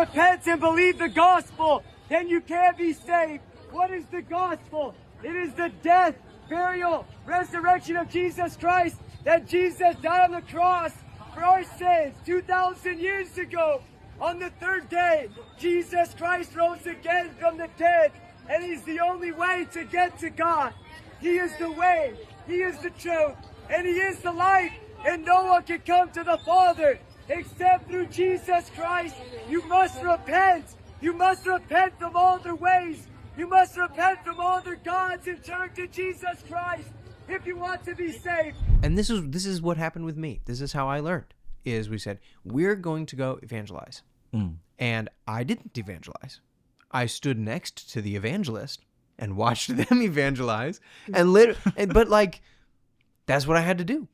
repent and believe the gospel, then you can be saved. What is the gospel? It is the death, burial, resurrection of Jesus Christ, that Jesus died on the cross for our sins 2,000 years ago. On the third day, Jesus Christ rose again from the dead, and he's the only way to get to God. He is the way, he is the truth, and he is the life, and no one can come to the Father except through Jesus Christ. You must repent. You must repent from all their ways. You must repent from all their gods and turn to Jesus Christ if you want to be saved. And this is what happened with me. This is how I learned. Is we said, we're going to go evangelize. And I didn't evangelize. I stood next to the evangelist and watched them evangelize. But like, that's what I had to do.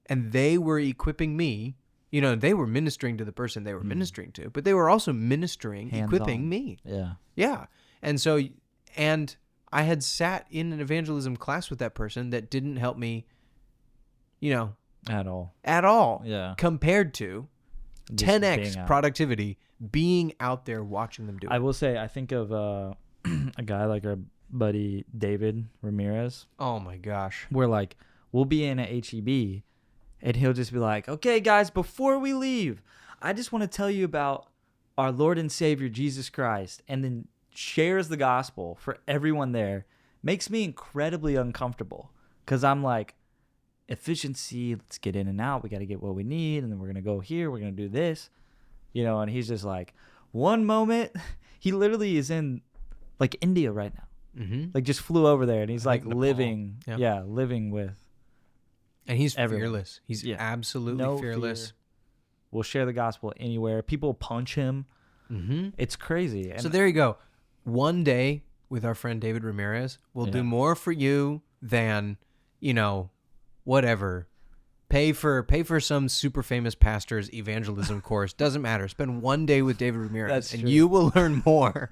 And they were equipping me. You know, they were ministering to the person they were ministering to, but they were also ministering, equipping me. Yeah. Yeah. And so, and I had sat in an evangelism class with that person that didn't help me, you know, At all. Yeah. Compared to Just 10x productivity, being out there watching them do it. I will say, I think of a guy like our buddy David Ramirez. Oh my gosh. Where like, we'll be in a HEB and he'll just be like, okay, guys, before we leave, I just want to tell you about our Lord and Savior, Jesus Christ. And then shares the gospel for everyone there. Makes me incredibly uncomfortable because I'm like, efficiency, let's get in and out. We got to get what we need. And then we're going to go here. We're going to do this, you know, and he's just like, one moment, he literally is in like India right now. Like just flew over there and he's like living, living with. And he's everyone. fearless. He's absolutely fearless. Fear. We'll share the gospel anywhere. People punch him. It's crazy. And so there you go. One day with our friend David Ramirez, we'll do more for you than, you know, whatever. Pay for some super famous pastor's evangelism course. Doesn't matter. Spend one day with David Ramirez and you will learn more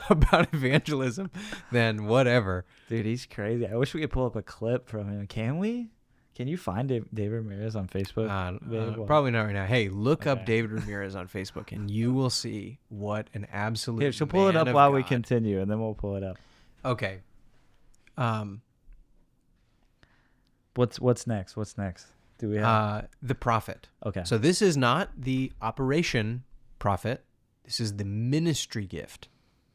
about evangelism than whatever. Dude, he's crazy. I wish we could pull up a clip from him. Can we? Can you find David Ramirez on Facebook? Probably not right now. Hey, look up David Ramirez on Facebook and you will see what an absolute Here, she'll pull it up while we continue and then we'll pull it up. Okay. What's next? What's next? Do we have the prophet? Okay. So this is not the operation prophet. This is the ministry gift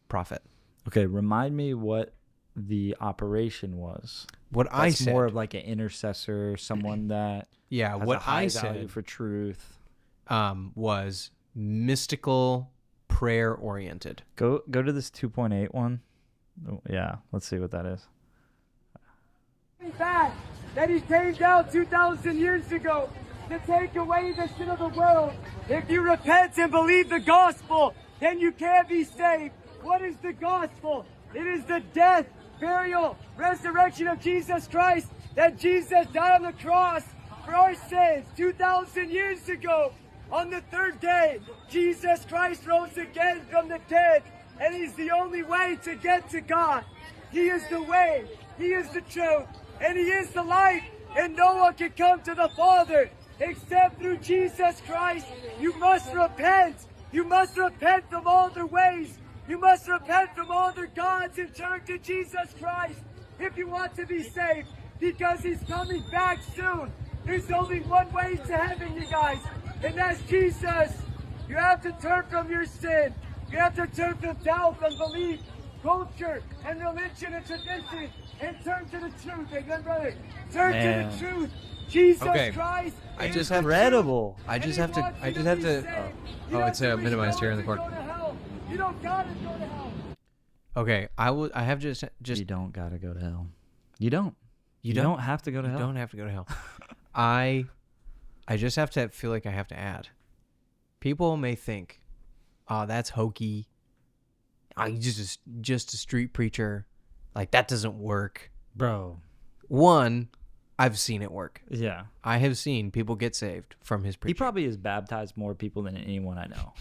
prophet. Okay, remind me what the operation was. What I said, more of like an intercessor, someone that has what a high I value said for truth. Was mystical, prayer oriented. Go to this 2.8 one. Oh, yeah, let's see what that is. Back that he came down 2,000 years ago to take away the sin of the world. If you repent and believe the gospel, then you can be saved. What is the gospel? It is the death, burial, resurrection of Jesus Christ, that Jesus died on the cross for our sins 2,000 years ago. On the third day, Jesus Christ rose again from the dead, and he's the only way to get to God. He is the way, he is the truth, and he is the life, and no one can come to the Father except through Jesus Christ. You must repent. You must repent from all their ways. You must repent from all their gods and turn to Jesus Christ if you want to be saved, because he's coming back soon. There's only one way to heaven, you guys, and that's Jesus. You have to turn from your sin. You have to turn from doubt, unbelief, culture, and religion and tradition, and turn to the truth. Amen, brother. Turn to the truth. Jesus Christ. I just have incredible. I just have to. It's minimized here in the corner. You don't gotta go to hell. Okay, I have just. You don't gotta go to hell. You don't. You don't have to go to hell. You don't have to go to hell. I just have to feel like I have to add. People may think, "Oh, that's hokey. He's just a street preacher. Like that doesn't work, bro." One, I've seen it work. Yeah, I have seen people get saved from his preaching. He probably has baptized more people than anyone I know.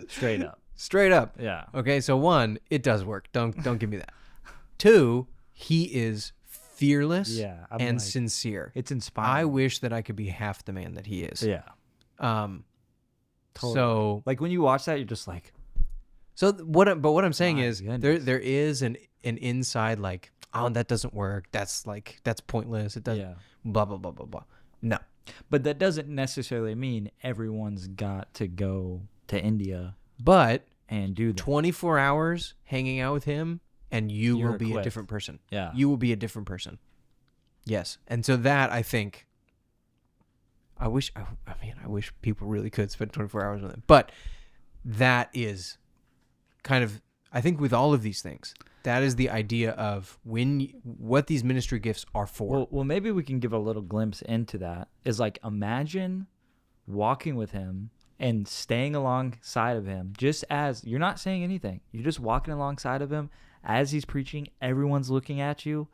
Straight up. Straight up. Yeah. Okay, so one, it does work. Don't give me that. Two, he is fearless and like, sincere. It's inspiring. I wish that I could be half the man that he is. Yeah. Totally. So like when you watch that, you're just like, So what I'm saying My is goodness. there is an inside like, oh, that doesn't work. That's pointless. It does Yeah. blah blah blah blah blah. No. But that doesn't necessarily mean everyone's got to go to India But and do that. 24 hours hanging out with him and you You're will be a equipped. different person. Yeah. You will be a different person. Yes. And so that, I think, I wish people really could spend 24 hours with him. But that is kind of, I think with all of these things, that is the idea of what these ministry gifts are for. Well, maybe we can give a little glimpse into that. Is like, imagine walking with him and staying alongside of him, just as you're not saying anything. You're just walking alongside of him as he's preaching. Everyone's looking at you,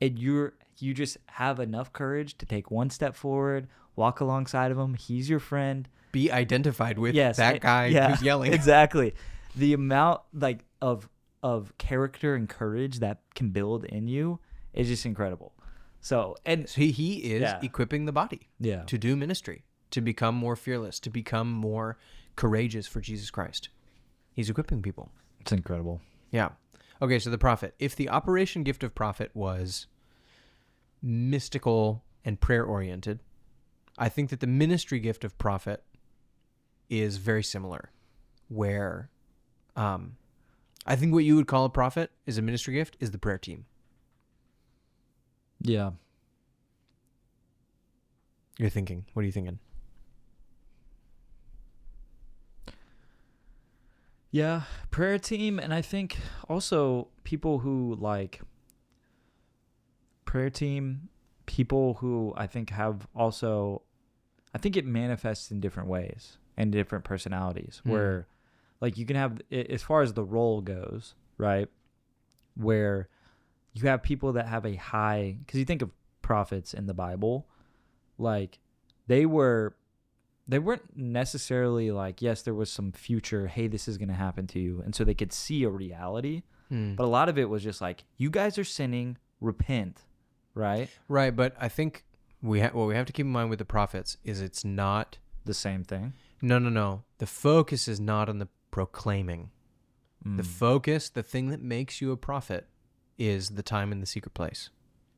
and you just have enough courage to take one step forward, walk alongside of him. He's your friend. Be identified with Yes, that guy who's yelling. Exactly. The amount like of character and courage that can build in you is just incredible. So He is Yeah. equipping the body Yeah. to do ministry, to become more fearless, to become more courageous for Jesus Christ. He's equipping people. It's incredible. Yeah. Okay, so the prophet. If the operation gift of prophet was mystical and prayer-oriented, I think that the ministry gift of prophet is very similar, where I think what you would call a prophet is a ministry gift is the prayer team. Yeah. You're thinking. What are you thinking? Yeah, prayer team, and I think also people who like prayer team, people who I think have also, I think it manifests in different ways and different personalities where like you can have, as far as the role goes, right, where you have people that have a high, because you think of prophets in the Bible, like they weren't necessarily like, yes, there was some future, hey, this is going to happen to you. And so they could see a reality. But a lot of it was just like, you guys are sinning, repent, right? Right, but I think what we have to keep in mind with the prophets is it's not... The same thing. No. The focus is not on the proclaiming. The focus, the thing that makes you a prophet, is the time in the secret place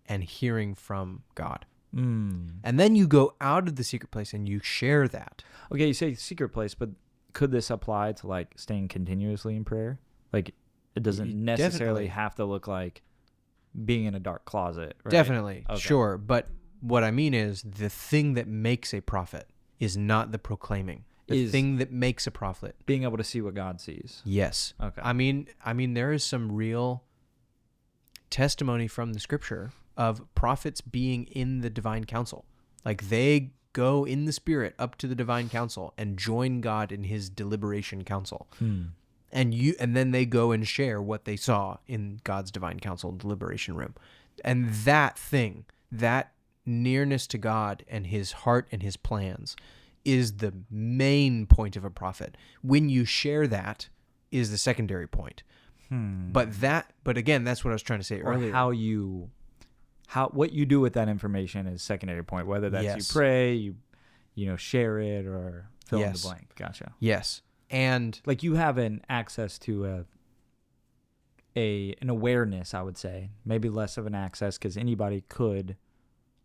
and hearing from God. And then you go out of the secret place and you share that. Okay, you say secret place, but could this apply to like staying continuously in prayer? Like it doesn't necessarily Definitely. have to look like being in a dark closet, right? Definitely, Okay. sure. But what I mean is the thing that makes a prophet is not the proclaiming. The Is- thing that makes a prophet. Being able to see what God sees. Yes. Okay. I mean, there is some real testimony from the scripture of prophets being in the divine council. Like they go in the spirit up to the divine council and join God in his deliberation council. And then they go and share what they saw in God's divine council deliberation room. And that thing, that nearness to God and his heart and his plans is the main point of a prophet. When you share that is the secondary point. But again, that's what I was trying to say Or earlier. what you do with that information is secondary point, whether that's Yes. you pray, you share it, or fill in the Yes. blank. Gotcha. Yes. And Like you have an access to an awareness, I would say, maybe less of an access, because anybody could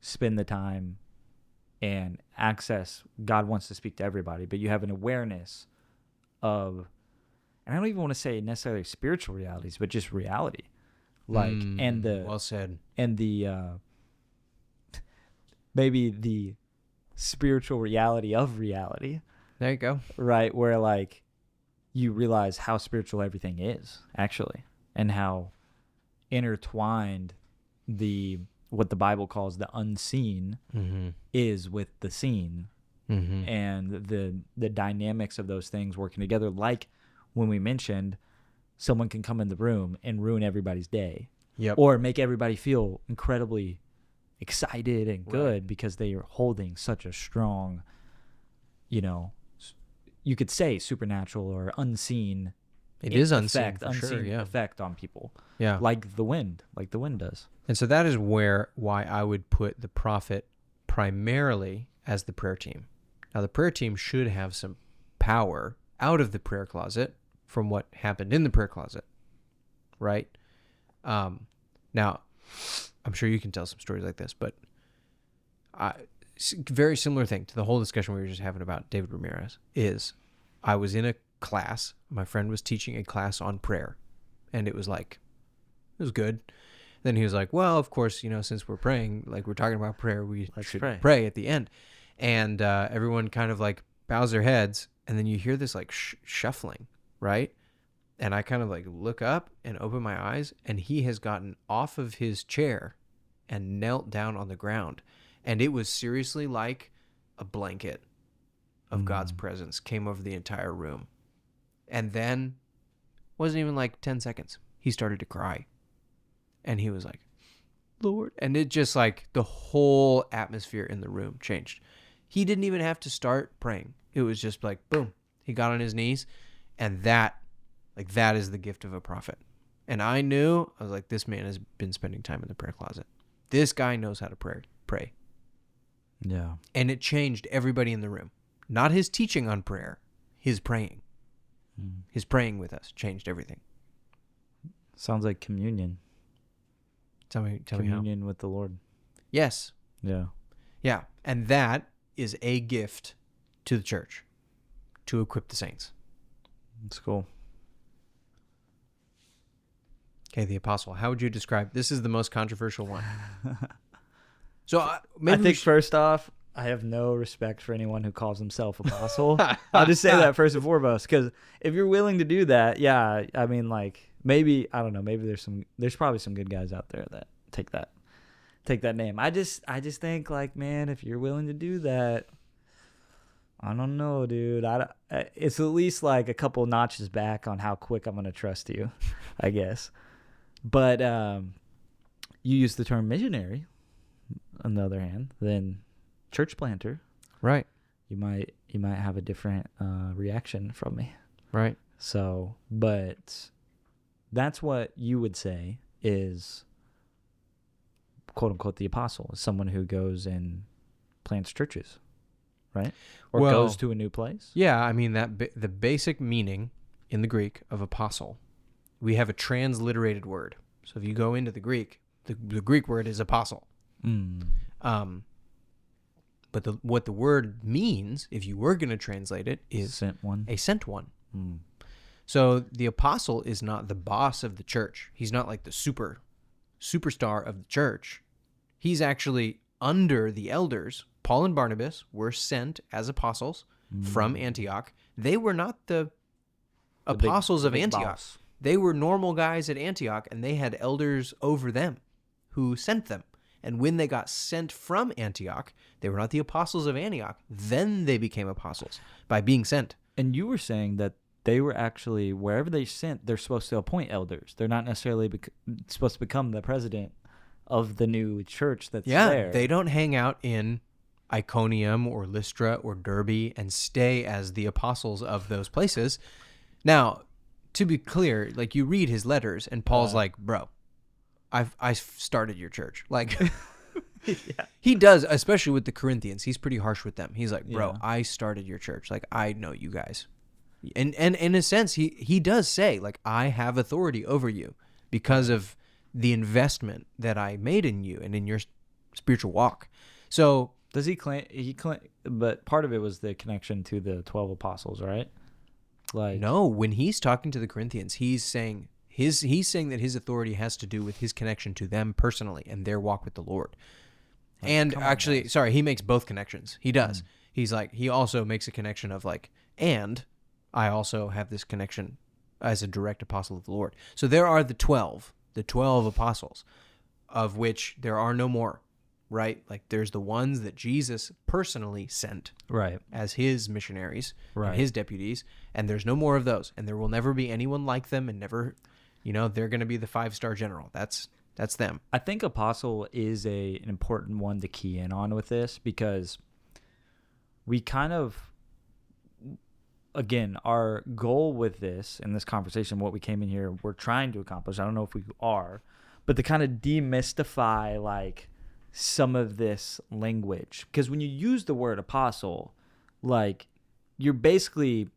spend the time and access. God wants to speak to everybody, but you have an awareness of, and I don't even want to say necessarily spiritual realities, but just reality, like and the well said. and the maybe the spiritual reality of reality. There you go. Right, where like you realize how spiritual everything is actually, and how intertwined what the Bible calls the unseen is with the seen, and the dynamics of those things working together. Like when we mentioned, someone can come in the room and ruin everybody's day, or make everybody feel incredibly excited and good because they are holding such a strong, you could say supernatural or unseen. It is unseen effect, for sure, yeah. effect on people. Yeah. Like the wind does. And so that is why I would put the prophet primarily as the prayer team. Now, the prayer team should have some power out of the prayer closet, from what happened in the prayer closet, right? Now, I'm sure you can tell some stories like this, but very similar thing to the whole discussion we were just having about David Ramirez is I was in a class. My friend was teaching a class on prayer, and it was good. Then he was like, well, of course, since we're praying, like we're talking about prayer, we should pray at the end. And everyone kind of like bows their heads, and then you hear this like shuffling, right? And I kind of like look up and open my eyes, and he has gotten off of his chair and knelt down on the ground. And it was seriously like a blanket of God's presence came over the entire room. And then, wasn't even like 10 seconds, he started to cry. And he was like, Lord. And it just like the whole atmosphere in the room changed. He didn't even have to start praying. It was just like, boom, he got on his knees. And that is the gift of a prophet. And I was like, this man has been spending time in the prayer closet. This guy knows how to pray. Yeah. And it changed everybody in the room. Not his teaching on prayer, his praying. His praying with us changed everything. Sounds like communion. Tell me how. Communion with the Lord. Yes. Yeah. Yeah. And that is a gift to the church to equip the saints. That's cool. Okay, the apostle. How would you describe? This is the most controversial one. So I think first off, I have no respect for anyone who calls himself apostle. I'll just say that first and foremost, because if you're willing to do that, yeah, I mean, like maybe I don't know, maybe there's probably some good guys out there that take that name. I just think like, man, if you're willing to do that, I don't know, dude. It's at least like a couple notches back on how quick I'm gonna trust you, I guess. But you use the term missionary. On the other hand, then church planter, right? You might have a different reaction from me, right? So, but that's what you would say is quote unquote the apostle, is someone who goes and plants churches, right? Or goes to a new place. Yeah, I mean the basic meaning in the Greek of apostle, we have a transliterated word. So if you go into the Greek, the Greek word is apostle. But what the word means, if you were going to translate it, is sent one. A sent one. So the apostle is not the boss of the church. He's not like the superstar of the church. He's actually under the elders. Paul and Barnabas were sent as apostles from Antioch. They were not the apostles of Antioch. Boss. They were normal guys at Antioch, and they had elders over them who sent them. And when they got sent from Antioch, they were not the apostles of Antioch. Then they became apostles by being sent. And you were saying that they were actually, wherever they sent, they're supposed to appoint elders. They're not necessarily supposed to become the president of the new church that's there. Yeah, they don't hang out in Iconium or Lystra or Derbe and stay as the apostles of those places. Now, to be clear, like you read his letters and Paul's like, bro, I started your church. Like, yeah. He does, especially with the Corinthians. He's pretty harsh with them. He's like, bro, I started your church. Like, I know you guys. And in a sense, he does say, like, I have authority over you because of the investment that I made in you and in your spiritual walk. So does he claim, but part of it was the connection to the 12 apostles, right? Like, no, when he's talking to the Corinthians, he's saying that his authority has to do with his connection to them personally and their walk with the Lord. Like, and actually, he makes both connections. He does. He's like, he also makes a connection of like, and I also have this connection as a direct apostle of the Lord. So there are the 12 apostles, of which there are no more, right? Like there's the ones that Jesus personally sent, right, as his missionaries, right, and his deputies, and there's no more of those, and there will never be anyone like them, and never, they're going to be the 5-star general. That's them. I think apostle is an important one to key in on with this, because we kind of, again, our goal with this in this conversation, what we came in here, we're trying to accomplish, I don't know if we are, but to kind of demystify like some of this language. Because when you use the word apostle, like you're basically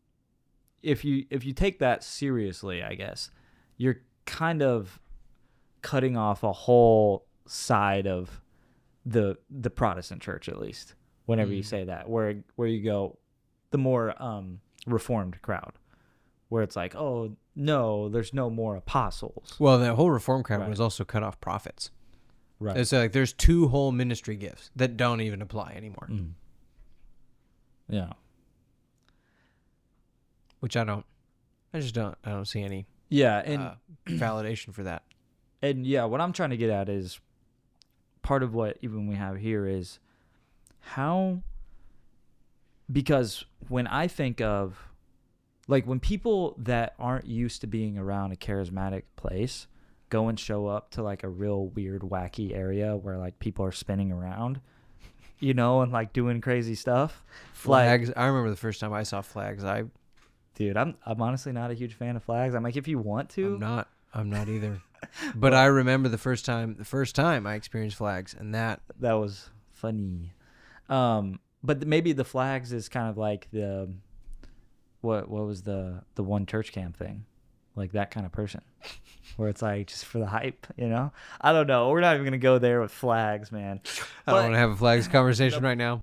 if you take that seriously, I guess you're kind of cutting off a whole side of the Protestant church, at least whenever you say that, where you go the more reformed crowd, where it's like, oh no, there's no more apostles. Well, the whole reform crowd Right. was also cut off prophets. Right. It's like there's 2 whole ministry gifts that don't even apply anymore. Yeah. Which I don't see any Yeah, and validation for that. and yeah, what I'm trying to get at is part of what even we have here is how, because when I think of, like, when people that aren't used to being around a charismatic place go and show up to like a real weird, wacky area where like people are spinning around, you know, and like doing crazy stuff. Flags. I remember the first time I saw flags. Dude, I'm honestly not a huge fan of flags. I'm like, if you want to, I'm not either. But I remember the first time I experienced flags, and that was funny. But maybe the flags is kind of like the what was the one church camp thing, like that kind of person, where it's like just for the hype, you know? I don't know. We're not even gonna go there with flags, man. I don't want to have a flags conversation right now.